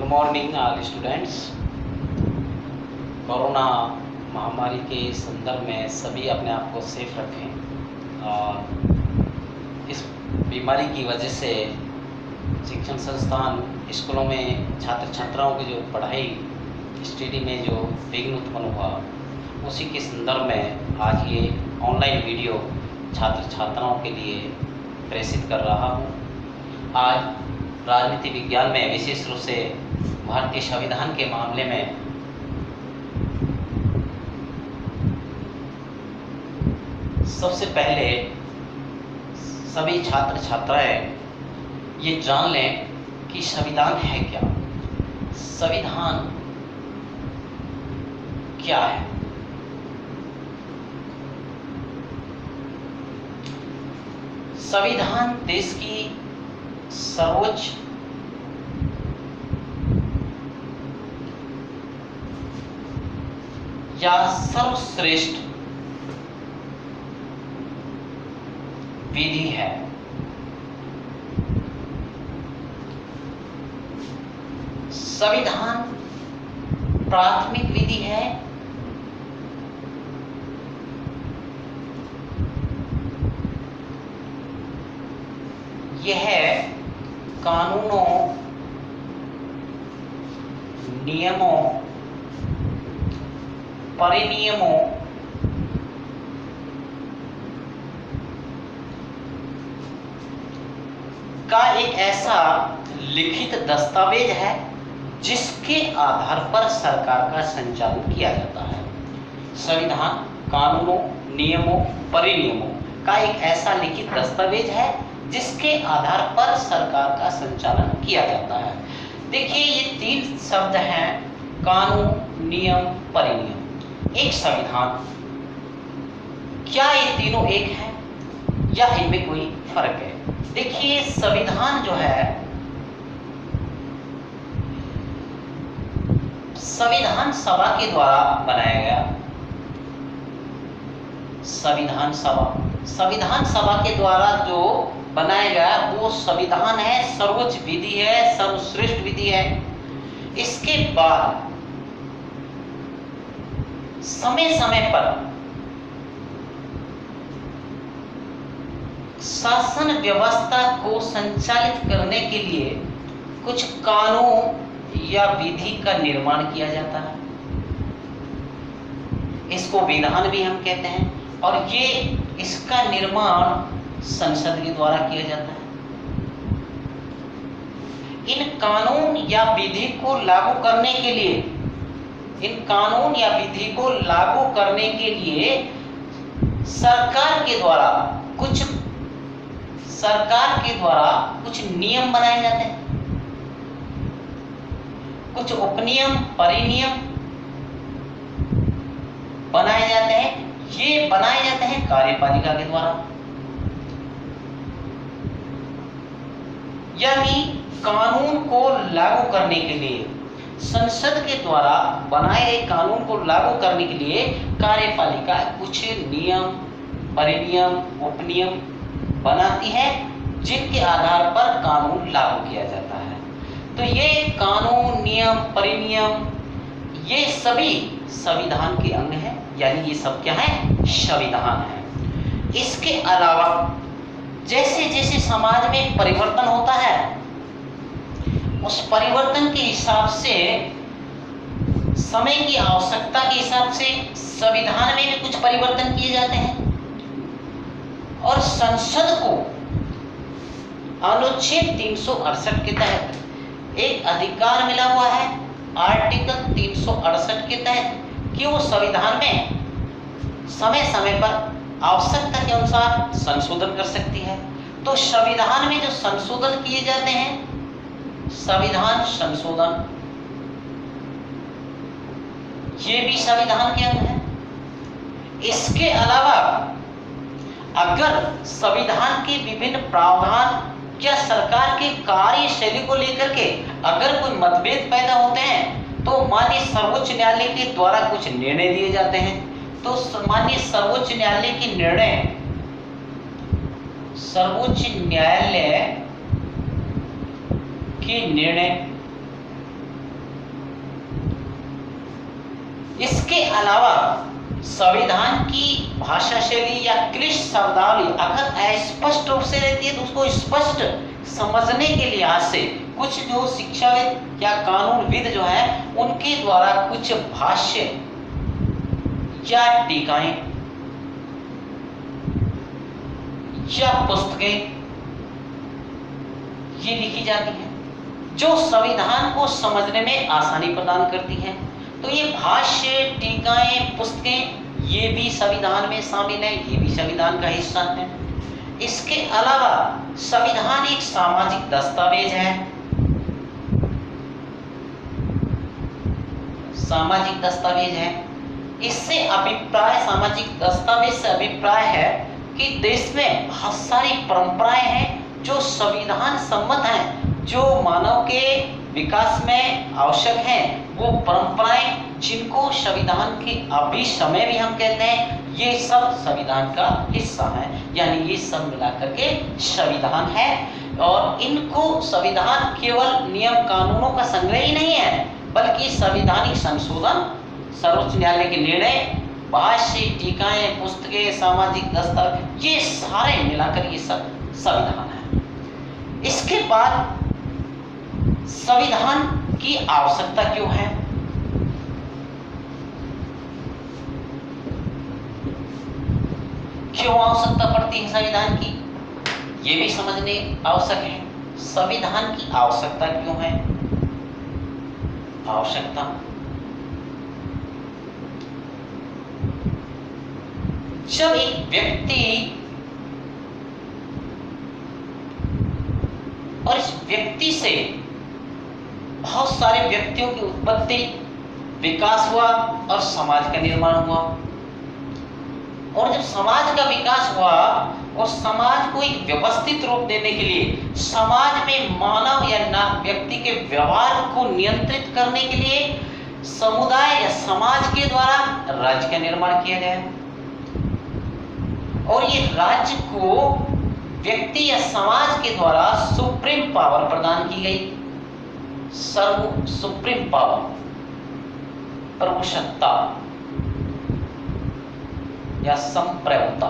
Good morning all students. Corona महामारी के संदर्भ में सभी अपने आप को सेफ रखें और इस बीमारी की वजह से शिक्षण संस्थान स्कूलों में छात्र छात्राओं की जो पढ़ाई स्टडी में जो विघ्न उत्पन्न हुआ, उसी के संदर्भ में आज ये ऑनलाइन वीडियो छात्र छात्राओं के लिए प्रेषित कर रहा हूँ। आज राजनीति विज्ञान में विशेष रूप से भारतीय संविधान के मामले में सबसे पहले सभी छात्र छात्राएं ये जान लें कि संविधान है क्या, संविधान क्या है। संविधान देश की सर्वोच्च या सर्वश्रेष्ठ विधि है। संविधान प्राथमिक विधि है। यह कानूनों, नियमों, परिनियमों का एक ऐसा लिखित दस्तावेज है जिसके आधार पर सरकार का संचालन किया जाता है। संविधान कानूनों, नियमों, परिनियमों का एक ऐसा लिखित दस्तावेज है जिसके आधार पर सरकार का संचालन किया जाता है। देखिए, ये तीन शब्द हैं, कानून, नियम, परिनियम, एक संविधान। क्या ये तीनों एक है या इनमें कोई फर्क है? देखिए, संविधान जो है, संविधान सभा के द्वारा बनाया गया। संविधान सभा के द्वारा जो बनाया गया वो संविधान है, सर्वोच्च विधि है, सर्वश्रेष्ठ विधि है। इसके बाद समय समय पर शासन व्यवस्था को संचालित करने के लिए कुछ कानून या विधि का निर्माण किया जाता है। इसको विधान भी हम कहते हैं, और ये इसका निर्माण संसद के द्वारा किया जाता है। इन कानून या विधि को लागू करने के लिए, इन कानून या विधि को लागू करने के लिए सरकार के द्वारा कुछ नियम बनाए जाते हैं, कुछ उपनियम, परिनियम बनाए जाते हैं। ये बनाए जाते हैं कार्यपालिका के द्वारा, यानी कानून को लागू करने के लिए संसद के द्वारा बनाए गए कानून को लागू करने के लिए कार्यपालिका कुछ नियम, परिनियम, उपनियम बनाती है, जिनके आधार पर कानून लागू किया जाता है। तो ये कानून, नियम, परिनियम, ये सभी संविधान के अंग हैं, यानी ये सब क्या है? संविधान है। इसके अलावा जैसे जैसे समाज में परिवर्तन होता है, उस परिवर्तन के हिसाब से, समय की आवश्यकता के हिसाब से संविधान में भी कुछ परिवर्तन किए जाते हैं। और संसद को अनुच्छेद 368 के तहत एक अधिकार मिला हुआ है, आर्टिकल 368 के तहत, कि वो संविधान में समय समय पर आवश्यकता के अनुसार संशोधन कर सकती है। तो संविधान में जो संशोधन किए जाते हैं, संविधान संशोधन, ये भी संविधान के अंग है। इसके अलावा अगर संविधान के विभिन्न प्रावधान या सरकार के कार्यशैली को लेकर के अगर कोई मतभेद पैदा होते हैं, तो माननीय सर्वोच्च न्यायालय के द्वारा कुछ निर्णय दिए जाते हैं। तो माननीय सर्वोच्च न्यायालय के निर्णय, सर्वोच्च न्यायालय के निर्णय इसके अलावा संविधान की भाषा शैली या क्लिष्ट शब्दावली अगर अस्पष्ट रूप से रहती है तो उसको स्पष्ट समझने के लिहाज से कुछ जो शिक्षाविद या कानूनविद जो है उनके द्वारा कुछ भाष्य या टीकाएं या पुस्तकें ये लिखी जाती हैं जो संविधान को समझने में आसानी प्रदान करती हैं। तो ये भाष्य, टीकाएं, पुस्तकें ये भी संविधान में शामिल है, ये भी संविधान का हिस्सा है। इसके अलावा संविधान एक सामाजिक दस्तावेज है। सामाजिक दस्तावेज है। इससे अभिप्राय, सामाजिक दस्तावेज से अभिप्राय है कि देश में बहुत सारी परंपराएं हैं जो संविधान सम्मत हैं, जो मानव के विकास में आवश्यक हैं। वो परंपराएं जिनको संविधान के अभी समय भी हम कहते हैं, ये सब संविधान का हिस्सा है, यानी ये सब मिलाकर के संविधान है। और इनको संविधान केवल नियम कानूनों का संग्रह ही नहीं है, बल्कि संवैधानिक संशोधन, सर्वोच्च न्यायालय के निर्णय, भाष्य, टीकाएं, पुस्तकें, सामाजिक दस्तावेज, ये सारे मिलाकर ये सब संविधान है। इसके बाद संविधान की आवश्यकता क्यों है? क्यों आवश्यकता पड़ती है संविधान की, ये भी समझने आवश्यक है। संविधान की आवश्यकता क्यों है? आवश्यकता जब एक व्यक्ति और इस व्यक्ति से बहुत सारे व्यक्तियों की उत्पत्ति, विकास हुआ और समाज का निर्माण हुआ, और जब समाज का विकास हुआ और समाज को एक व्यवस्थित रूप देने के लिए, समाज में मानव या ना व्यक्ति के व्यवहार को नियंत्रित करने के लिए समुदाय या समाज के द्वारा राज्य का निर्माण किया गया। और ये राज्य को व्यक्ति या समाज के द्वारा सुप्रीम पावर प्रदान की गई। सुप्रीम पावर, प्रभुसत्ता या संप्रभुता,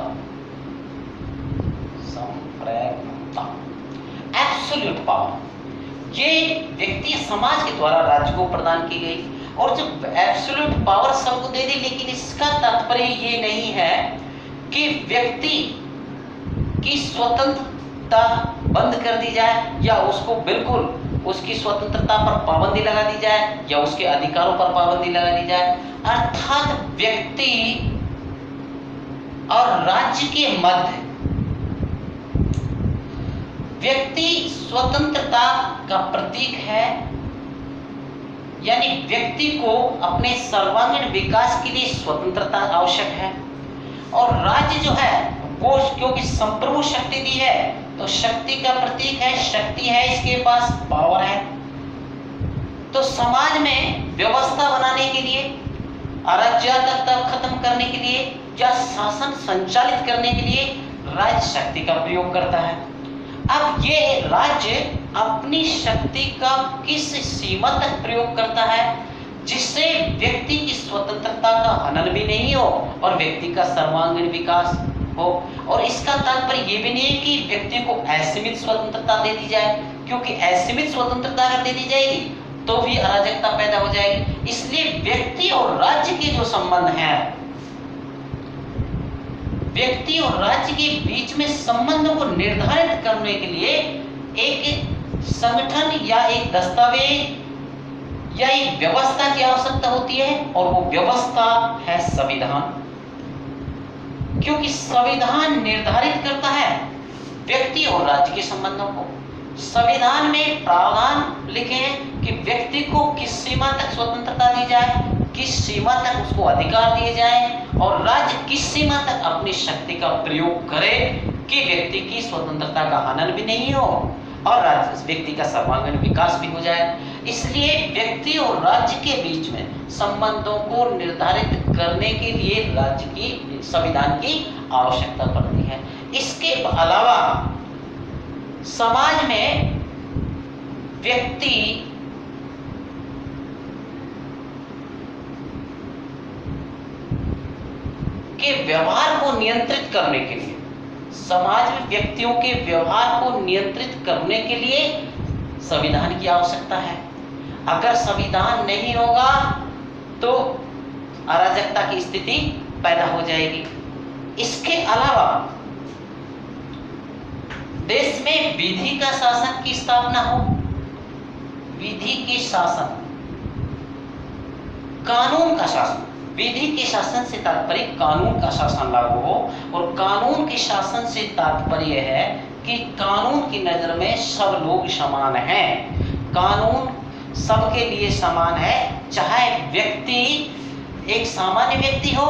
एब्सोल्यूट पावर, ये व्यक्ति समाज के द्वारा राज्य को प्रदान की गई। और जब एब्सोल्यूट पावर सबको दे दी, लेकिन इसका तात्पर्य ये नहीं है कि व्यक्ति की स्वतंत्रता बंद कर दी जाए या उसको बिल्कुल उसकी स्वतंत्रता पर पाबंदी लगा दी जाए या उसके अधिकारों पर पाबंदी लगा दी जाए। अर्थात व्यक्ति और राज्य के मध्य व्यक्ति स्वतंत्रता का प्रतीक है, यानी व्यक्ति को अपने सर्वांगीण विकास के लिए स्वतंत्रता आवश्यक है। और राज्य जो है वो क्योंकि संप्रभु शक्ति दी है, तो शक्ति का प्रतीक है, शक्ति है, इसके पास पावर है। तो समाज में व्यवस्था बनाने के लिए, अराजकता खत्म करने के लिए या शासन संचालित करने के लिए राज्य शक्ति का प्रयोग करता है। अब ये राज्य अपनी शक्ति का किस सीमा तक प्रयोग करता है जिससे व्यक्ति की स्वतंत्रता का हनन भी नहीं हो और व्यक्ति का सर्वांगीण विकास हो। और इसका तात्पर्य ये भी नहीं है कि व्यक्ति को असीमित स्वतंत्रता दे दी जाए, क्योंकि असीमित स्वतंत्रता अगर दे दी जाएगी तो भी अराजकता पैदा हो जाएगी। इसलिए व्यक्ति और राज्य के जो संबंध हैं, व्यक्ति और राज्य के बीच में संबंधों को निर्धारित करने के लिए एक संगठन या एक दस्तावेज या एक व्यवस्था की आवश्यकता होती है, और वो व्यवस्था है संविधान। क्योंकि संविधान निर्धारित करता है व्यक्ति और राज्य के संबंधों को। संविधान में प्रावधान लिखे हैं कि व्यक्ति को किस सीमा तक स्वतंत्रता दी जाए, किस सीमा तक उसको अधिकार दिए जाए, और राज्य किस सीमा तक अपनी शक्ति का प्रयोग करे कि व्यक्ति की स्वतंत्रता का हनन भी नहीं हो और राज्य व्यक्ति का सर्वांगीण विकास भी हो जाए। इसलिए व्यक्ति और राज्य के बीच में संबंधों को निर्धारित करने के लिए राज्य की संविधान की आवश्यकता पड़ती है। इसके अलावा समाज में व्यक्ति के व्यवहार को नियंत्रित करने के लिए, समाज में व्यक्तियों के व्यवहार को नियंत्रित करने के लिए संविधान की आवश्यकता है। अगर संविधान नहीं होगा तो अराजकता की स्थिति पैदा हो जाएगी। इसके अलावा देश में विधि का शासन की स्थापना हो। विधि के शासन, कानून का शासन। विधि के शासन से तात्पर्य कानून का शासन लागू हो, और कानून के शासन से तात्पर्य है कि कानून की नजर में सब लोग समान हैं। कानून सबके लिए समान है, चाहे व्यक्ति एक सामान्य व्यक्ति हो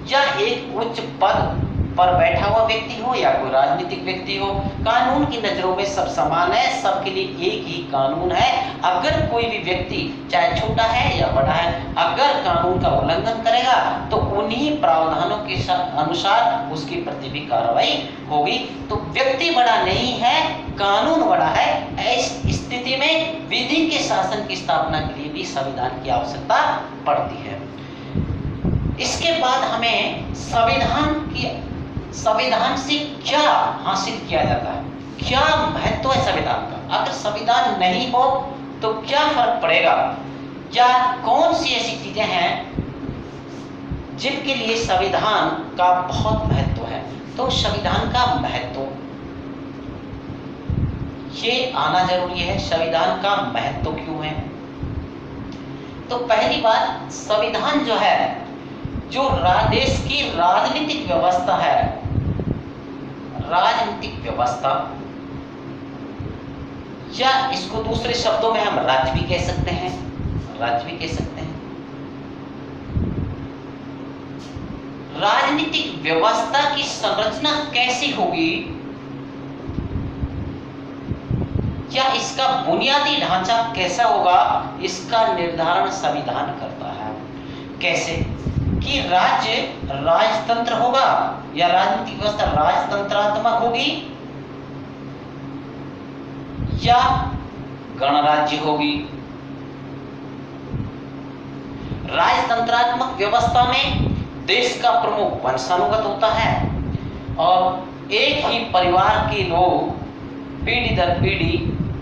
या एक उच्च पद पर बैठा हुआ व्यक्ति हो या कोई राजनीतिक व्यक्ति हो। कानून की नजरों में सब समान है, सबके लिए एक ही कानून है। अगर कोई भी व्यक्ति चाहे छोटा है या बड़ा है, अगर कानून का उल्लंघन करेगा तो उन्हीं प्रावधानों के अनुसार उसके प्रति भी कार्रवाई होगी। तो व्यक्ति बड़ा नहीं है, कानून बड़ा है। ऐसी स्थिति में विधि के शासन की स्थापना के लिए भी संविधान की आवश्यकता पड़ती है। इसके बाद हमें संविधान से क्या हासिल किया जाता है, क्या महत्व है संविधान का। अगर संविधान नहीं हो तो क्या फर्क पड़ेगा, या कौन सी ऐसी चीजें हैं जिनके लिए संविधान का बहुत महत्व है। तो संविधान का महत्व ये आना जरूरी है। संविधान का महत्व क्यों है? तो पहली बात, संविधान जो है, जो देश की राजनीतिक व्यवस्था है, राजनीतिक व्यवस्था, या इसको दूसरे शब्दों में हम राज्य भी कह सकते हैं, राज्य भी कह सकते हैं। राजनीतिक व्यवस्था की संरचना कैसी होगी, या इसका बुनियादी ढांचा कैसा होगा, इसका निर्धारण संविधान करता है। कैसे? कि राज्य राजतंत्र होगा या राजनीतिक व्यवस्था राजतंत्रात्मक होगी या गणराज्य होगी। राजतंत्रात्मक व्यवस्था में देश का प्रमुख वंशानुगत होता है और एक ही परिवार के लोग पीढ़ी दर पीढ़ी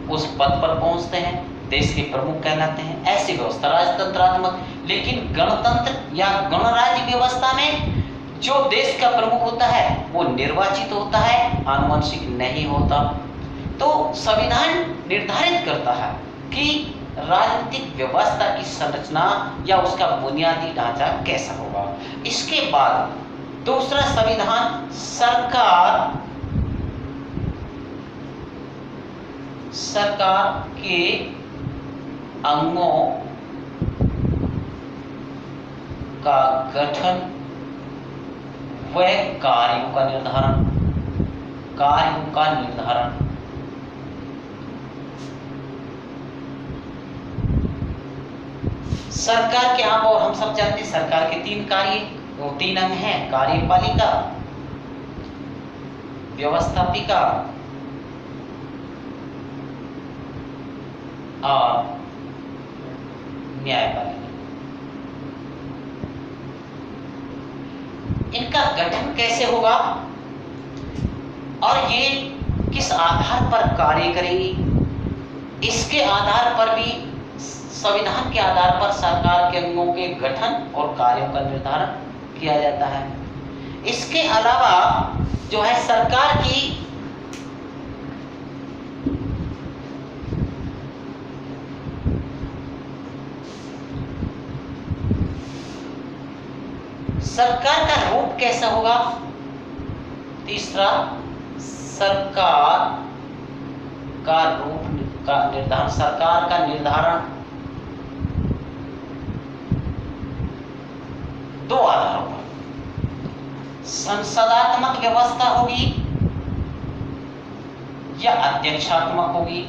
उस पद पर पहुंचते हैं, देश के प्रमुख कहलाते हैं। ऐसी व्यवस्था राजतंत्रात्मक। लेकिन गणतंत्र या गणराज्य व्यवस्था में जो देश का प्रमुख होता है वो निर्वाचित होता है, आनुवंशिक नहीं होता। तो संविधान निर्धारित करता है कि राजनीतिक व्यवस्था की संरचना या उसका बुनियादी ढांचा कैसा होगा। इसके बाद दूसरा, संविधान सरकार के अंगों का गठन व कार्यों का निर्धारण, सरकार के अंग, और हम सब जानते हैं सरकार के 3 अंग हैं, कार्यपालिका, व्यवस्थापिका और न्यायपालिका। इनका गठन कैसे होगा और ये किस आधार पर कार्य करेंगी, इसके आधार पर भी, संविधान के आधार पर सरकार के अंगों के गठन और कार्यों का निर्धारण किया जाता है। इसके अलावा जो है सरकार का रूप कैसा होगा। तीसरा, सरकार का रूप का निर्धारण, सरकार का निर्धारण 2 आधारों पर, संसदात्मक व्यवस्था होगी या अध्यक्षात्मक होगी।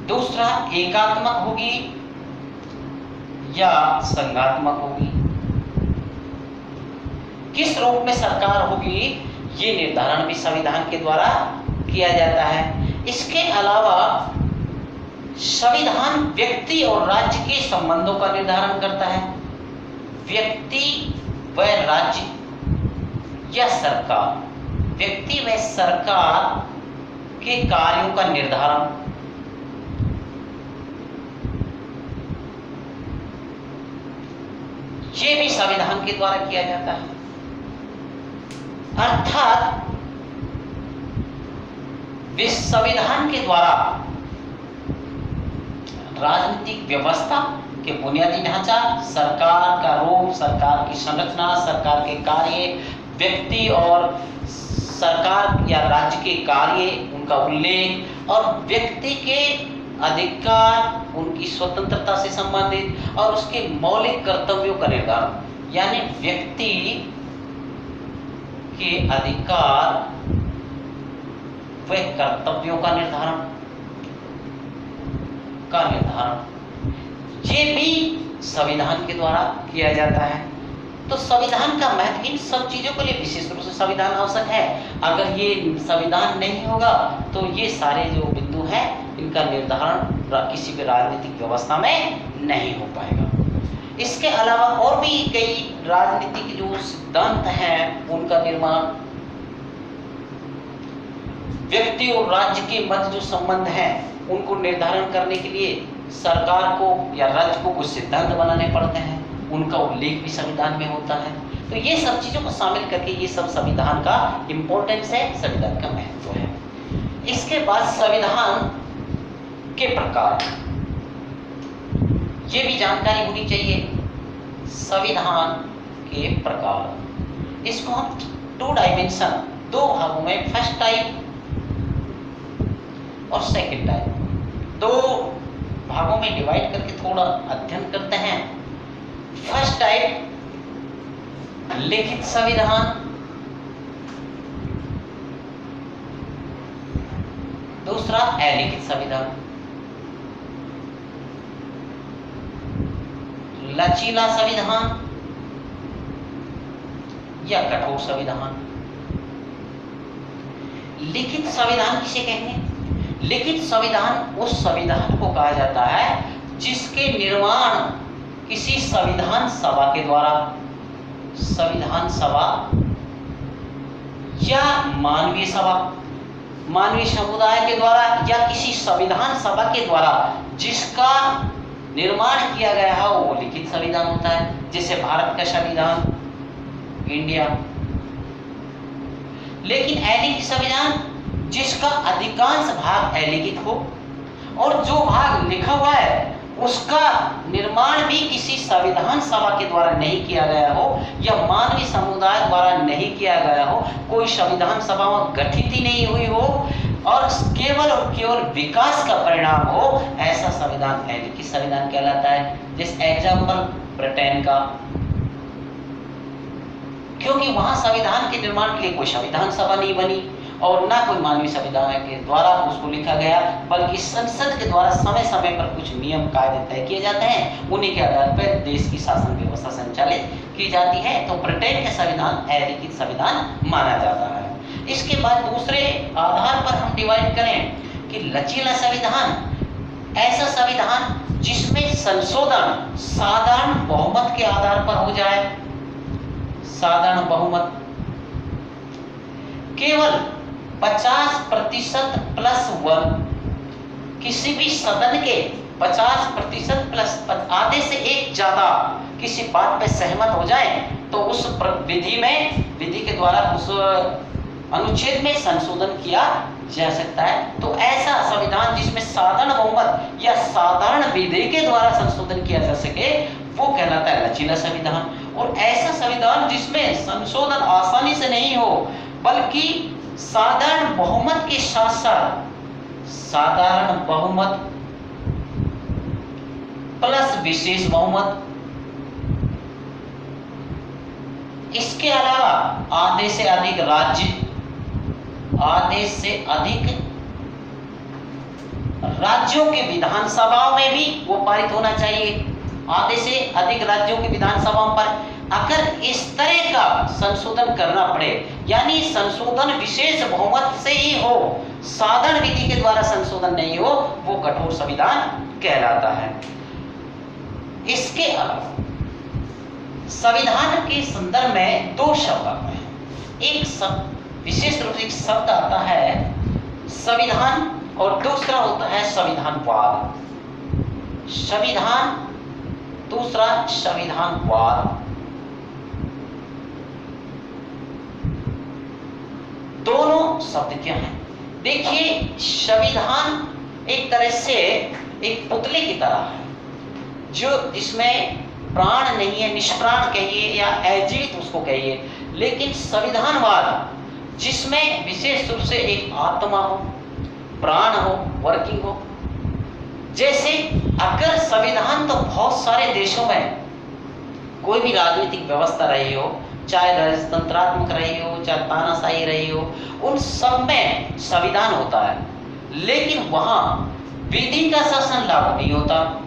दूसरा, एकात्मक होगी या संघात्मक होगी। किस रूप में सरकार होगी ये निर्धारण भी संविधान के द्वारा किया जाता है। इसके अलावा संविधान व्यक्ति और राज्य के संबंधों का निर्धारण करता है। व्यक्ति व राज्य या सरकार, व्यक्ति व सरकार के कार्यों का निर्धारण, ये भी संविधान के द्वारा किया जाता है। अर्थात संविधान के द्वारा राजनीतिक व्यवस्था के बुनियादी ढांचा, सरकार का रूप, सरकार की संरचना, सरकार के कार्य, व्यक्ति और सरकार या राज्य के कार्य, उनका उल्लेख और व्यक्ति के अधिकार, उनकी स्वतंत्रता से संबंधित और उसके मौलिक कर्तव्यों का निर्धारण, यानी व्यक्ति के अधिकार व कर्तव्यों का निर्धारण ये भी संविधान के द्वारा किया जाता है। तो संविधान का महत्व इन सब चीजों के लिए विशेष रूप से संविधान आवश्यक है। अगर ये संविधान नहीं होगा तो ये सारे जो बिंदु हैं इनका निर्धारण किसी भी राजनीतिक व्यवस्था में नहीं हो पाएगा। इसके अलावा और भी कई राजनीतिक जो सिद्धांत हैं उनका निर्माण, व्यक्ति और राज्य के मध्य जो संबंध हैं उनको निर्धारण करने के लिए सरकार को या राज्य को कुछ सिद्धांत बनाने पड़ते हैं, उनका उल्लेख भी संविधान में होता है। तो ये सब चीजों को शामिल करके ये सब संविधान का इंपॉर्टेंस है, संविधान का महत्व है। इसके बाद संविधान के प्रकार, ये भी जानकारी होनी चाहिए। संविधान के प्रकार, इसको हम 2 डायमेंशन, 2 भागों में, फर्स्ट टाइप और सेकंड टाइप, 2 भागों में डिवाइड करके थोड़ा अध्ययन करते हैं। फर्स्ट टाइप लिखित संविधान, दूसरा अलिखित संविधान। लचीला संविधान या कठोर संविधान। लिखित संविधान किसे कहेंगे? लिखित संविधान उस संविधान को कहा जाता है जिसके निर्माण किसी संविधान सभा के द्वारा, संविधान सभा या मानवीय सभा, मानवीय समुदाय के द्वारा या किसी संविधान सभा के द्वारा जिसका निर्माण किया गया है वो लिखित संविधान होता है। जैसे भारत का संविधान, इंडिया। लेकिन अलिखित संविधान जिसका अधिकांश भाग अलिखित हो और जो भाग लिखा हुआ है उसका निर्माण भी किसी संविधान सभा के द्वारा नहीं किया गया हो या मानवीय समुदाय द्वारा नहीं किया गया हो, कोई संविधान सभा गठित ही नहीं हुई हो और केवल विकास का परिणाम हो, ऐसा संविधान अलिखित संविधान कहलाता है। जैसे एग्जाम्पल ब्रिटेन का, क्योंकि वहां संविधान के निर्माण के लिए कोई संविधान सभा नहीं बनी और ना कोई मानवीय संविधान के द्वारा उसको लिखा गया, बल्कि संसद के द्वारा समय समय पर कुछ नियम कायदे तय किए जाते हैं, उन्हीं के आधार पर देश की शासन व्यवस्था संचालित की जाती है। तो ब्रिटेन का संविधान अलिखित संविधान माना जाता है। इसके बाद दूसरे आधार पर हम डिवाइड करें कि लचीला संविधान, ऐसा संविधान जिसमें संशोधन साधारण बहुमत के आधार पर हो जाए। साधारण बहुमत, केवल 50% प्लस 1, किसी भी सदन के 50% प्लस आधे से एक ज्यादा किसी बात पे सहमत हो जाए तो उस विधि के द्वारा उस अनुच्छेद में संशोधन किया जा सकता है। तो ऐसा संविधान जिसमें साधारण बहुमत या साधारण विधि के द्वारा संशोधन किया जा सके वो कहलाता है लचीला संविधान। और ऐसा संविधान जिसमें संशोधन आसानी से नहीं हो बल्कि साधारण बहुमत के साथ साथ साधारण बहुमत प्लस विशेष बहुमत, इसके अलावा आधे से अधिक राज्य, आधे से अधिक राज्यों के विधानसभाओं में भी वो पारित होना चाहिए। आधे से अधिक राज्यों की विधानसभाओं पर अगर इस तरह का संशोधन करना पड़े, यानी संशोधन विशेष बहुमत से ही हो, साधारण विधि के द्वारा संशोधन नहीं हो, वो कठोर संविधान कहलाता है। इसके अलावा संविधान के संदर्भ में दो शब्द आते हैं। एक शब्द विशेष रूप से एक शब्द आता है संविधान और दूसरा होता है संविधानवाद। संविधान, दूसरा संविधानवाद। दोनों शब्द क्या हैं? देखिए, संविधान एक तरह से एक पुतले की तरह है, जो जिसमें प्राण नहीं है, निष्प्राण कहिए या अजीवित उसको कहिए। लेकिन संविधानवाद जिसमें विशेष रूप से एक आत्मा हो, प्राण हो, वर्किंग हो। जैसे अगर संविधान तो बहुत सारे देशों में कोई भी राजनीतिक व्यवस्था रही हो, चाहे राजतंत्रात्मक रही हो, चाहे तानाशाही रही हो, उन सब में संविधान होता है, लेकिन वहां विधि का शासन लागू नहीं होता।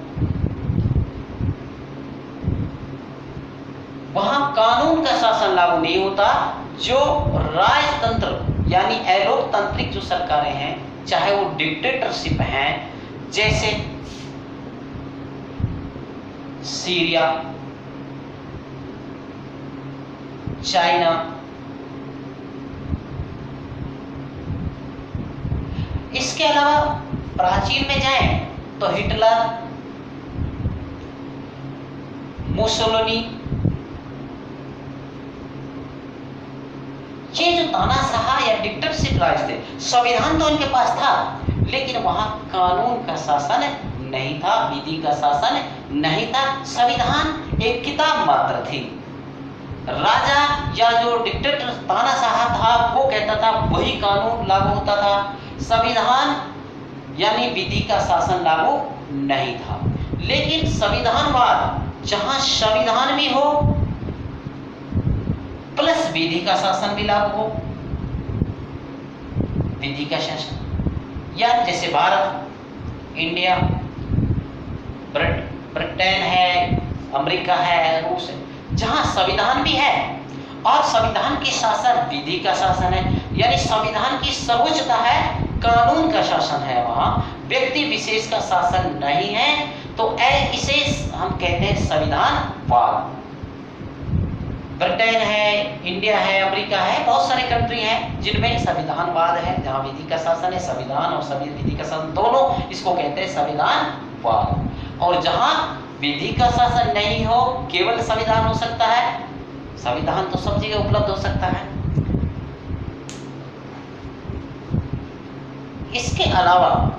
वहां कानून का शासन लागू नहीं होता। जो राजतंत्र यानी अलोकतांत्रिक जो सरकारें हैं, चाहे वो डिक्टेटरशिप हैं, जैसे सीरिया, चाइना, इसके अलावा प्राचीन में जाएं तो हिटलर, मुसोलिनी, ये जो तानाशाह या डिक्टेटरशिप राज थे, संविधान तो इनके पास था, लेकिन वहां कानून का शासन नहीं था, विधि का शासन नहीं था। संविधान एक किताब मात्र थी। राजा या जो डिक्टेटर तानाशाह था, वो कहता था वही कानून लागू होता था। संविधान यानी विधि का शासन लागू नहीं था। लेकिन संविधानवाद जहां संविधान भी हो प्लस विधि का शासन भी लागू हो, विधि का शासन, या जैसे भारत, इंडिया, ब्रिटेन है, अमेरिका है, रूस है, जहां संविधान भी है और संविधान की शासन विधि का शासन है, यानी संविधान की सर्वोच्चता है, कानून का शासन है, वहां व्यक्ति विशेष का शासन नहीं है। तो इसे हम कहते हैं संविधानवाद। ब्रिटेन है, इंडिया है, अमेरिका है, बहुत सारे कंट्री हैं जिनमें संविधानवाद है, जहां विधि का शासन है, संविधान और सभी विधि का शासन दोनों, इसको कहते हैं संविधानवाद। और जहां विधि का शासन नहीं हो, केवल संविधान हो सकता है, संविधान तो सब जगह उपलब्ध हो सकता है। इसके अलावा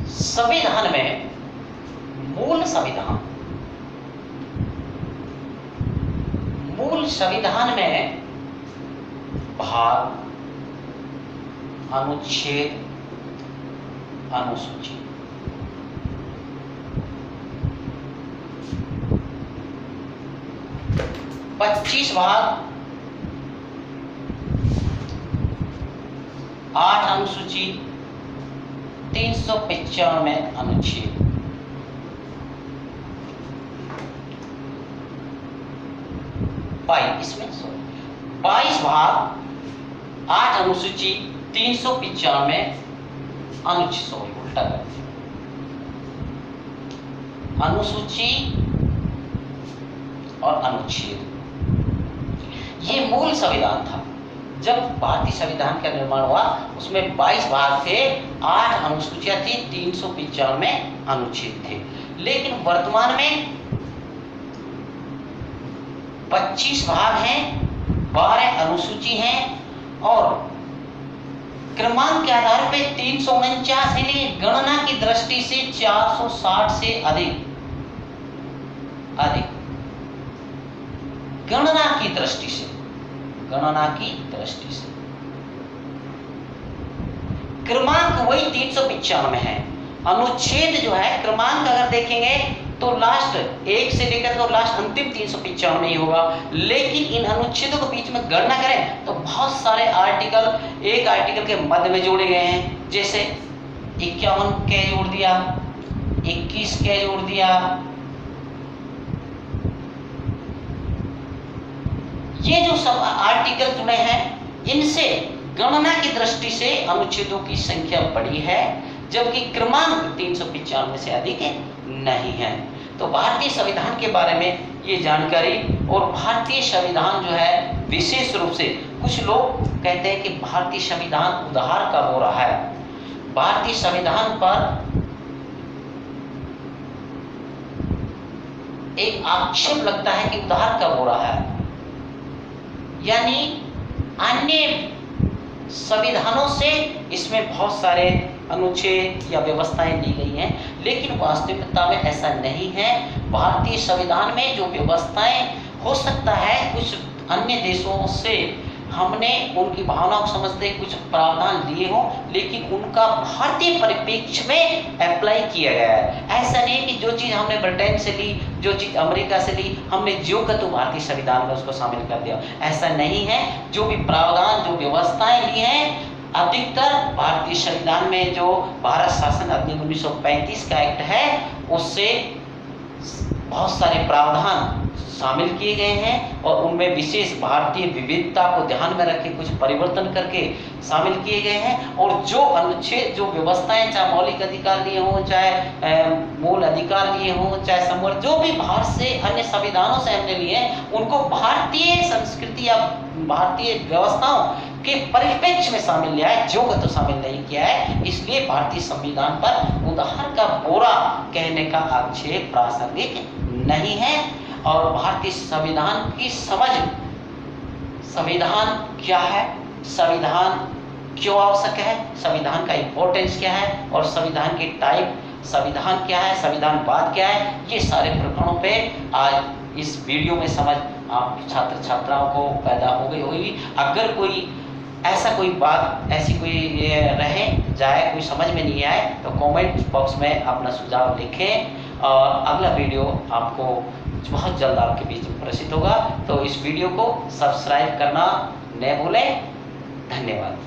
संविधान में मूल संविधान में भाग, अनुच्छेद, अनुसूची, पच्चीस भाग, 8 अनुसूची, 395 अनुच्छेद। इसमें 22 भाग, 8 अनुसूची, 395 अनुच्छेद, उल्टा कर दिया, अनुसूची और अनुच्छेद। ये मूल संविधान था। जब भारतीय संविधान का निर्माण हुआ उसमें 22 भाग थे, 8 अनुसूचियां थी, 395 अनुच्छेद थे। लेकिन वर्तमान में 25 भाग हैं, 12 अनुसूची हैं और क्रमांक के आधार पे 349 है, लेकिन गणना की दृष्टि से 460 से अधिक गणना की दृष्टि से क्रमांक वही 395 है। अनुच्छेद जो है, क्रमांक अगर देखेंगे तो लास्ट एक से लेकर तो लास्ट अंतिम 395 ही होगा। लेकिन इन अनुच्छेदों के बीच में गणना करें तो बहुत सारे आर्टिकल एक आर्टिकल के मध्य में जोड़े गए हैं। जैसे 51 के जोड़ दिया, 21 के जोड़ दिया। ये जो सब आर्टिकल जुड़े हैं इनसे गणना की दृष्टि से अनुच्छेदों की संख्या बड़ी है, जबकि क्रमांक 395 से अधिक नहीं है। तो भारतीय संविधान के बारे में ये जानकारी। और भारतीय संविधान जो है विशेष रूप से कुछ लोग कहते हैं कि भारतीय संविधान उधार का हो रहा है। भारतीय संविधान पर एक आक्षेप लगता है कि उधार कब हो रहा है, यानी अन्य संविधानों से इसमें बहुत सारे अनुच्छेद या व्यवस्थाएं ली गई हैं, लेकिन वास्तविकता में ऐसा नहीं है। भारतीय संविधान में जो व्यवस्थाएं हो सकता है कुछ अन्य देशों से हमने उनकी भावनाओं को समझते कुछ प्रावधान लिए हो, लेकिन उनका भारतीय परिप्रेक्ष्य में अप्लाई किया गया है। ऐसा नहीं कि जो चीज़ हमने ब्रिटेन से ली, जो चीज़ अमेरिका से ली, हमने जो का तो भारतीय संविधान में उसको शामिल कर दिया। ऐसा नहीं है। जो भी प्रावधान जो व्यवस्थाएं ली हैं अधिकतर भारतीय संविधान में जो भारत शासन अधिनियम 1935 का एक्ट है उससे बहुत सारे प्रावधान शामिल किए गए हैं और उनमें विशेष भारतीय विविधता को ध्यान में रख के कुछ परिवर्तन करके शामिल किए गए हैं। और जो अनुच्छेद जो व्यवस्थाएं चाहे मौलिक अधिकार लिए हों, चाहे मूल अधिकार लिए हों, चाहे संवर्ग जो भी बाहर से अन्य संविधानों से हमने लिए हैं उनको भारतीय संस्कृति या भारतीय व्यवस्थाओं के परिप्रेक्ष्य में शामिल लिया है, जो तो शामिल नहीं किया है। इसलिए भारतीय संविधान पर उधार का बोरा कहने का आक्षेप प्रासंगिक नहीं है। और भारतीय संविधान की समझ, संविधान क्या है, संविधान क्यों आवश्यक है, संविधान का इंपॉर्टेंस क्या है और संविधान की टाइप, संविधान क्या है, संविधानवाद क्या है, ये सारे प्रकरणों पे आज इस वीडियो में समझ आप छात्र छात्राओं को पैदा हो गई होगी। अगर कोई ऐसा कोई बात ऐसी कोई रहे जाए कोई समझ में नहीं आए तो कमेंट बॉक्स में अपना सुझाव लिखें और अगला वीडियो आपको बहुत जल्द आपके बीच में प्रदर्शित होगा। तो इस वीडियो को सब्सक्राइब करना न भूलें। धन्यवाद।